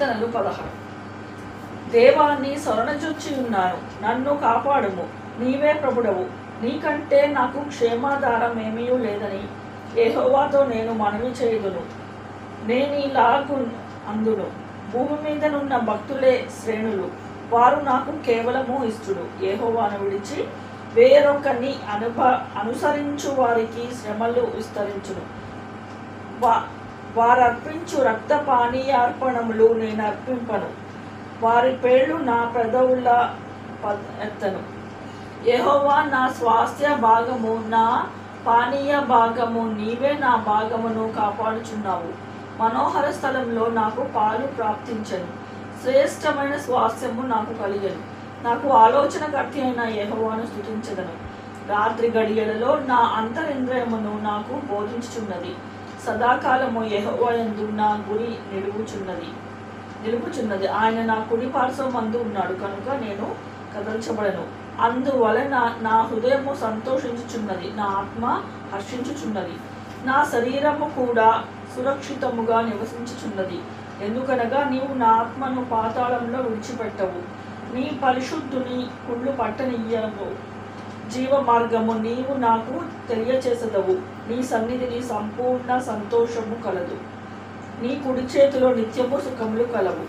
కీర్తనలు 16. దేవా, నీ శరణుజొచ్చి ఉన్నాను, నన్ను కాపాడుము. నీవే ప్రభుడవు, నీకంటే నాకు క్షేమాధారం ఏమీ లేదని యెహోవాతో నేను మనవి చేయుదును. నేనీలాగు అందును, భూమి మీదనున్న భక్తులే శ్రేణులు, వారు నాకు కేవలము ఇష్టడు. యెహోవాను విడిచి వేరొకరిని అనుసరించు వారికి శ్రమలు విస్తరించును. వారర్పించు రక్త పానీయార్పణములు నేను అర్పింపను, వారి పేర్లు నా పెదవుల ఎత్తను. యెహోవా నా స్వాస్థ్య భాగము, నా పానీయ భాగము, నీవే నా భాగమును కాపాడుచున్నావు. మనోహర స్థలంలో నాకు పాలు ప్రాప్తించను, శ్రేష్టమైన స్వాస్థ్యము నాకు కలిగను. నాకు ఆలోచనకర్త అయిన యెహోవాను స్తుతించదను. రాత్రి గడియలలో నా అంతరింద్రియమును నాకు బోధించుచున్నది. సదాకాలము యెహోవా యందు నా గురి నిలుపుచున్నది. ఆయన నా కుడి పార్శ్వమందు ఉన్నాడు కనుక నేను కదల్చబడను. అందువలన నా హృదయము సంతోషించుచున్నది, నా ఆత్మ హర్షించుచున్నది. నా శరీరము కూడా సురక్షితముగా నివసించుచున్నది. ఎందుకనగా నీవు నా ఆత్మను పాతాళంలో విడిచిపెట్టవు, నీ పరిశుద్ధుని కుళ్ళు పట్టనియ్యవు. జీవ మార్గము నీవు నాకు తెలియచేసదవు. నీ సన్నిధిని సంపూర్ణ సంతోషము కలదు, నీ కుడి చేతిలో నిత్యము సుఖములు కలవు.